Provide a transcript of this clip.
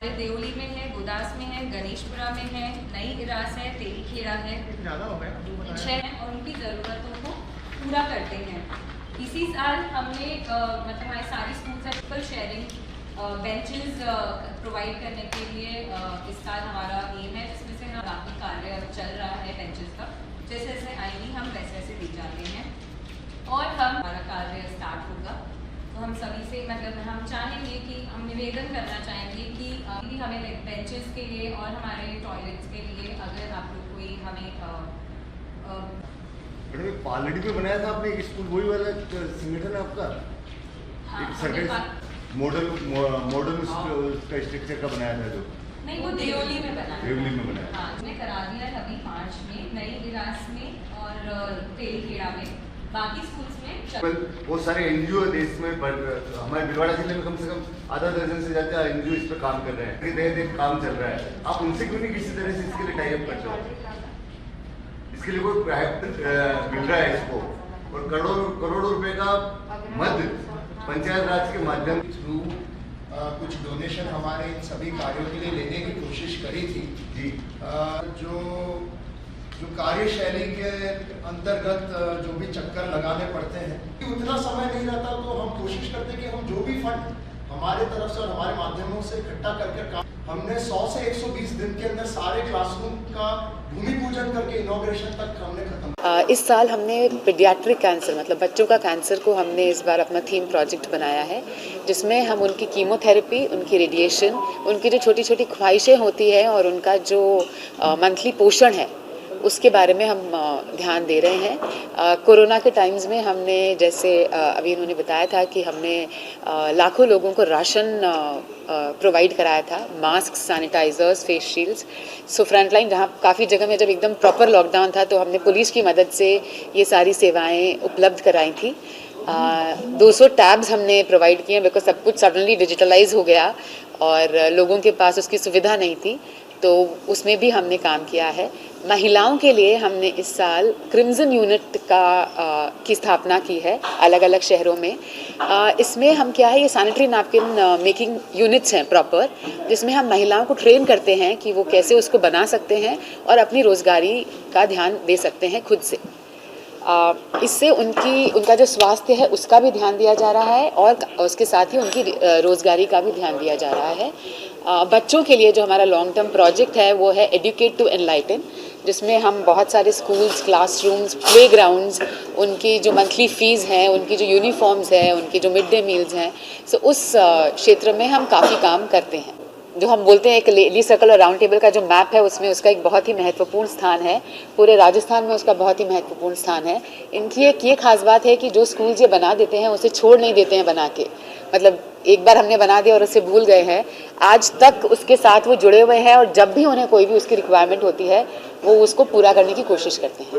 देवली में है, गुदास में है, गणेशपुरा में है, नई इरास है, तेलीखेड़ा है, छह हैं और उनकी ज़रूरतों को पूरा करते हैं। इसी साल हमने मतलब हमारे सारे स्कूल से ट्रिपल शेयरिंग बेंचेस प्रोवाइड करने के लिए इस साल हमारा एम है, जिसमें से हम काफ़ी कार्य चल रहा है बेंचेस का। जैसे जैसे आएंगी हम वैसे वैसे दी जाते हैं और हमारा कार्य स्टार्ट होगा। तो हम सभी से मतलब हम चाहेंगे कि हम निवेदन करना चाहेंगे कि हमें बेंचेस के लिए और हमारे टॉयलेट्स के लिए अगर आप लोग कोई हमें मैडम पालड़ी में बनाया था आपने एक स्कूल, वही वाला संगठन है आपका? हाँ, एक सरकारी मॉडल उसका स्ट्रक्चर का बनाया था जो? नहीं, वो देवली में बनाया। देवली में बनाया। हाँ, उसने करा दिया है अभी मार्च में, नई इरास में और तेलीखेड़ा में। बाकी स्कूल्स में बहुत सारे एनजीओ देश में, हमारे भिलवाड़ा जिले में कम से कम आधा दर्जन से ज्यादा एनजीओ इस पर काम कर रहे हैं। नए काम चल रहा है, आप उनसे क्यों नहीं किसी तरह से इसके लिए टाई अप करते हो? इसके लिए कोई मिल रहा है इसको, और करोड़ों रुपए का मद पंचायत राज के माध्यम थ्रू कुछ डोनेशन हमारे इन सभी कार्यों के लिए लेने की कोशिश करी थी जी। जो कार्यशैली के अंतर्गत जो भी चक्कर लगाने पड़ते हैं, उतना समय नहीं रहता, तो हम कोशिश करते हैं कि हम जो भी फंड हमारे तरफ से और हमारे माध्यमों से इकट्ठा करके काम, हमने 100 से 120 दिन के अंदर सारे क्लासरूम का भूमि पूजन करके इनॉग्रेशन तक हमने खत्म। इस साल हमने पीडियाट्रिक कैंसर मतलब बच्चों का कैंसर को हमने इस बार अपना थीम प्रोजेक्ट बनाया है, जिसमें हम उनकी कीमोथेरेपी, उनकी रेडिएशन, उनकी जो छोटी छोटी ख्वाहिशें होती है और उनका जो मंथली पोषण है उसके बारे में हम ध्यान दे रहे हैं। कोरोना के टाइम्स में हमने जैसे अभी इन्होंने बताया था कि हमने लाखों लोगों को राशन प्रोवाइड कराया था, मास्क, सैनिटाइजर्स, फेस शील्ड्स। सो फ्रंटलाइन जहाँ काफ़ी जगह में जब एकदम प्रॉपर लॉकडाउन था तो हमने पुलिस की मदद से ये सारी सेवाएं उपलब्ध कराई थी। 200 टैब्स हमने प्रोवाइड किए बिकॉज सब कुछ सडनली डिजिटलाइज हो गया और लोगों के पास उसकी सुविधा नहीं थी, तो उसमें भी हमने काम किया है। महिलाओं के लिए हमने इस साल क्रिम्जन यूनिट की स्थापना की है अलग अलग शहरों में। इसमें हम क्या है, ये सैनिटरी नैपकिन मेकिंग यूनिट्स हैं प्रॉपर, जिसमें हम महिलाओं को ट्रेन करते हैं कि वो कैसे उसको बना सकते हैं और अपनी रोज़गारी का ध्यान दे सकते हैं खुद से। इससे उनका जो स्वास्थ्य है उसका भी ध्यान दिया जा रहा है और उसके साथ ही उनकी रोज़गारी का भी ध्यान दिया जा रहा है। बच्चों के लिए जो हमारा लॉन्ग टर्म प्रोजेक्ट है वो है एडुकेट टू एनलाइटन, जिसमें हम बहुत सारे स्कूल्स, क्लासरूम्स, प्लेग्राउंड्स, उनकी जो मंथली फ़ीस हैं, उनकी जो यूनिफॉर्म्स हैं, उनकी जो मिड डे मील्स हैं, सो उस क्षेत्र में हम काफ़ी काम करते हैं। जो हम बोलते हैं एक लेडी सर्कल और राउंड टेबल का जो मैप है उसमें उसका एक बहुत ही महत्वपूर्ण स्थान है, पूरे राजस्थान में उसका बहुत ही महत्वपूर्ण स्थान है। इनकी एक ये खास बात है कि जो स्कूल्स ये बना देते हैं उसे छोड़ नहीं देते हैं बना के, मतलब एक बार हमने बना दिया और उसे भूल गए हैं, आज तक उसके साथ वो जुड़े हुए हैं और जब भी उन्हें कोई भी उसकी रिक्वायरमेंट होती है वो उसको पूरा करने की कोशिश करते हैं।